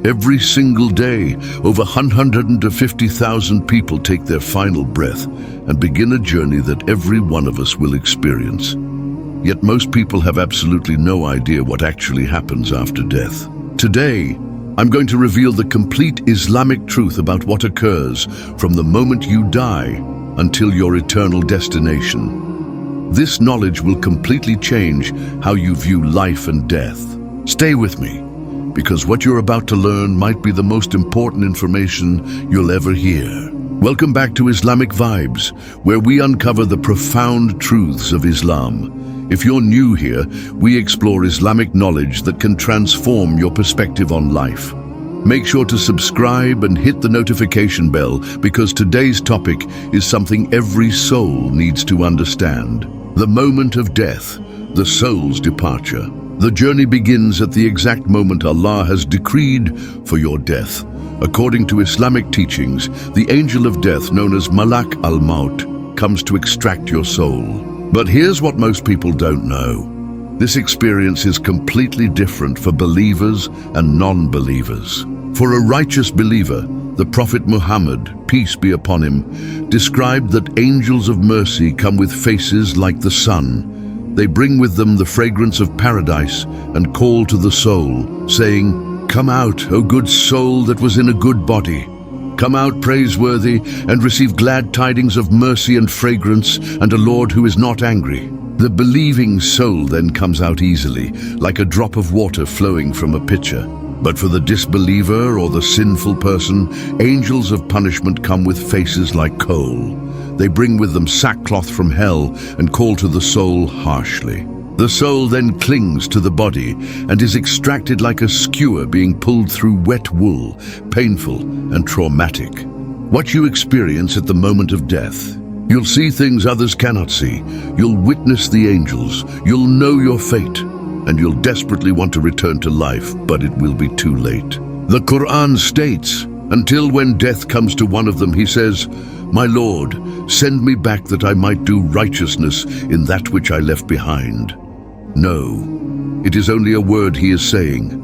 Every single day, over 150,000 people take their final breath and begin a journey that every one of us will experience. Yet most people have absolutely no idea what actually happens after death. Today, I'm going to reveal the complete Islamic truth about what occurs from the moment you die until your eternal destination. This knowledge will completely change how you view life and death. Stay with me, because what you're about to learn might be the most important information you'll ever hear. Welcome back to Islamic Vibes, where we uncover the profound truths of Islam. If you're new here, we explore Islamic knowledge that can transform your perspective on life. Make sure to subscribe and hit the notification bell, because today's topic is something every soul needs to understand. The moment of death, the soul's departure. The journey begins at the exact moment Allah has decreed for your death. According to Islamic teachings, the angel of death, known as Malak al-Maut, comes to extract your soul. But here's what most people don't know. This experience is completely different for believers and non-believers. For a righteous believer, the Prophet Muhammad, peace be upon him, described that angels of mercy come with faces like the sun. They bring with them the fragrance of paradise and call to the soul, saying, "Come out, O good soul that was in a good body. Come out praiseworthy and receive glad tidings of mercy and fragrance and a Lord who is not angry." The believing soul then comes out easily, like a drop of water flowing from a pitcher. But for the disbeliever or the sinful person, angels of punishment come with faces like coal. They bring with them sackcloth from hell and call to the soul harshly. The soul then clings to the body and is extracted like a skewer being pulled through wet wool, painful and traumatic. What you experience at the moment of death. You'll see things others cannot see. You'll witness the angels. You'll know your fate. And you'll desperately want to return to life, but it will be too late. The Quran states, until when death comes to one of them, he says, "My Lord, send me back that I might do righteousness in that which I left behind." No, it is only a word he is saying,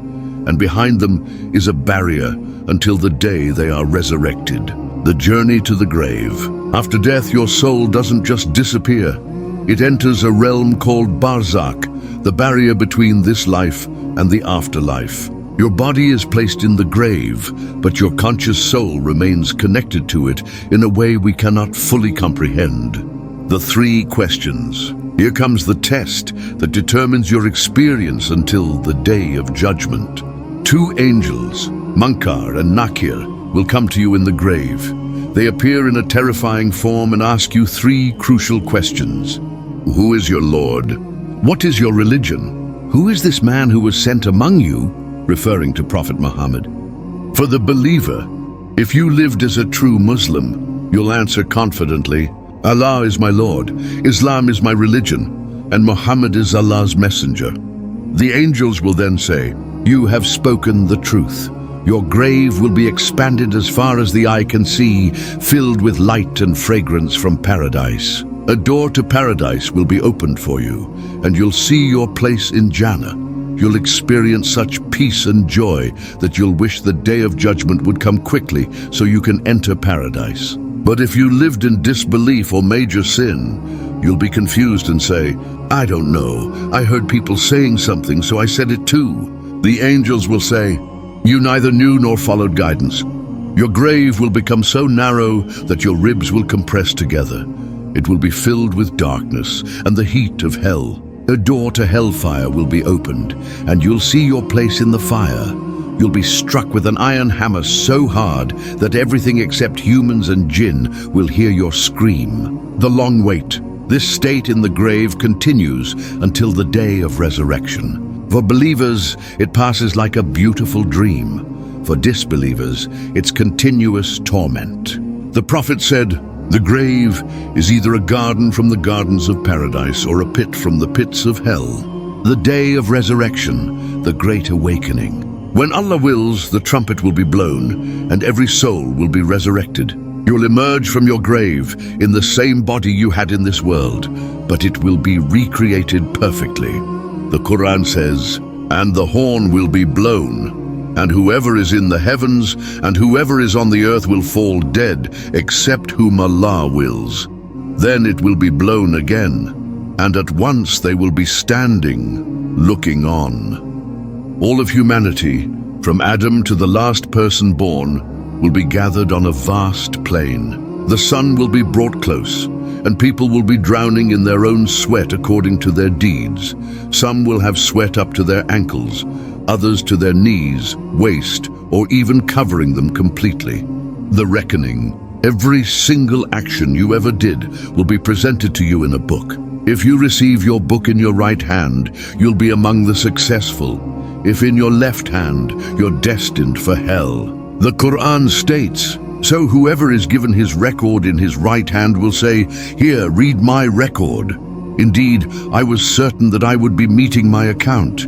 and behind them is a barrier until the day they are resurrected. The journey to the grave. After death, your soul doesn't just disappear. It enters a realm called Barzakh, the barrier between this life and the afterlife. Your body is placed in the grave, but your conscious soul remains connected to it in a way we cannot fully comprehend. The three questions. Here comes the test that determines your experience until the day of judgment. Two angels, Munkar and Nakir, will come to you in the grave. They appear in a terrifying form and ask you three crucial questions. Who is your Lord? What is your religion? Who is this man who was sent among you? Referring to Prophet Muhammad. For the believer, if you lived as a true Muslim, you'll answer confidently, "Allah is my Lord, Islam is my religion, and Muhammad is Allah's messenger." The angels will then say, "You have spoken the truth. Your grave will be expanded as far as the eye can see, filled with light and fragrance from paradise. A door to paradise will be opened for you, and you'll see your place in Jannah. You'll experience such peace and joy that you'll wish the day of judgment would come quickly so you can enter paradise. But if you lived in disbelief or major sin, you'll be confused and say, "I don't know. I heard people saying something, so I said it too." The angels will say, "You neither knew nor followed guidance. Your grave will become so narrow that your ribs will compress together. It will be filled with darkness and the heat of hell. A door to hellfire will be opened, and you'll see your place in the fire. You'll be struck with an iron hammer so hard that everything except humans and jinn will hear your scream. The long wait. This state in the grave continues until the day of resurrection. For believers, it passes like a beautiful dream. For disbelievers, it's continuous torment. The Prophet said, "The grave is either a garden from the gardens of paradise or a pit from the pits of hell." The day of resurrection, the great awakening. When Allah wills, the trumpet will be blown, and every soul will be resurrected. You'll emerge from your grave in the same body you had in this world, but it will be recreated perfectly. The Quran says, "And the horn will be blown." and whoever is in the heavens and whoever is on the earth will fall dead, except whom Allah wills. Then it will be blown again, and at once they will be standing, looking on. All of humanity, from Adam to the last person born, will be gathered on a vast plain. The sun will be brought close, and people will be drowning in their own sweat according to their deeds. Some will have sweat up to their ankles, others to their knees, waist, or even covering them completely. The reckoning. Every single action you ever did will be presented to you in a book. If you receive your book in your right hand, you'll be among the successful. If in your left hand, you're destined for hell. The Quran states, so whoever is given his record in his right hand will say, "Here, read my record. Indeed, I was certain that I would be meeting my account."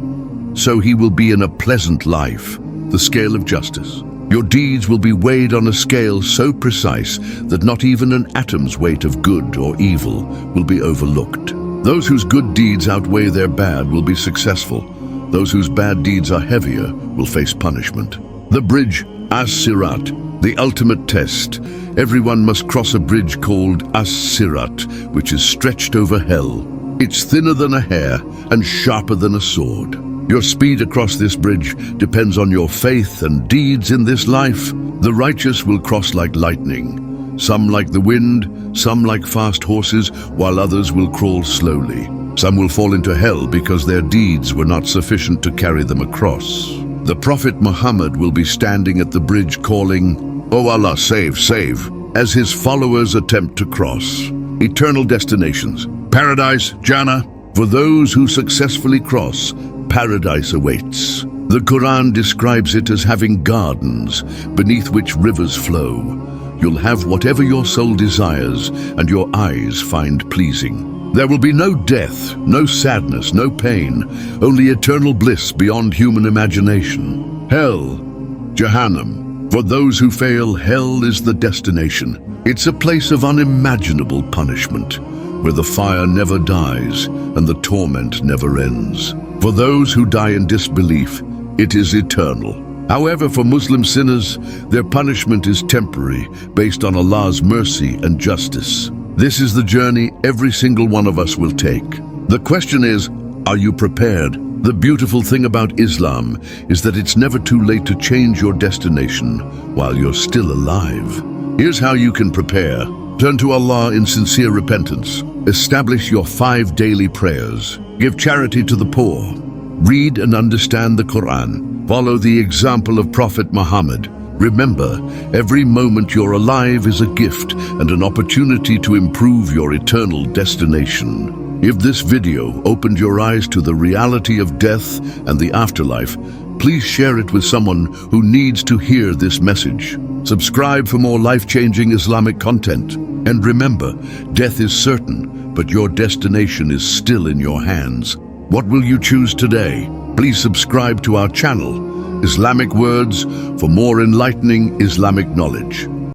So he will be in a pleasant life, the scale of justice. Your deeds will be weighed on a scale so precise that not even an atom's weight of good or evil will be overlooked. Those whose good deeds outweigh their bad will be successful. Those whose bad deeds are heavier will face punishment. The bridge, As-Sirat, the ultimate test. Everyone must cross a bridge called As-Sirat, which is stretched over hell. It's thinner than a hair and sharper than a sword. Your speed across this bridge depends on your faith and deeds in this life. The righteous will cross like lightning, some like the wind, some like fast horses, while others will crawl slowly. Some will fall into hell because their deeds were not sufficient to carry them across. The Prophet Muhammad will be standing at the bridge calling, "O Allah, save, save," as his followers attempt to cross. Eternal destinations. Paradise, Jannah. For those who successfully cross, paradise awaits. The Quran describes it as having gardens beneath which rivers flow. You'll have whatever your soul desires and your eyes find pleasing. There will be no death, no sadness, no pain, only eternal bliss beyond human imagination. Hell, Jahannam. For those who fail, hell is the destination. It's a place of unimaginable punishment, where the fire never dies and the torment never ends. For those who die in disbelief, it is eternal. However, for Muslim sinners, their punishment is temporary, based on Allah's mercy and justice. This is the journey every single one of us will take. The question is, are you prepared? The beautiful thing about Islam is that it's never too late to change your destination while you're still alive. Here's how you can prepare. Turn to Allah in sincere repentance. Establish your 5 daily prayers. Give charity to the poor. Read and understand the Quran. Follow the example of Prophet Muhammad. Remember, every moment you're alive is a gift and an opportunity to improve your eternal destination. If this video opened your eyes to the reality of death and the afterlife, please share it with someone who needs to hear this message. Subscribe for more life-changing Islamic content. And remember, death is certain, but your destination is still in your hands. What will you choose today? Please subscribe to our channel, Islamic Words, for more enlightening Islamic knowledge.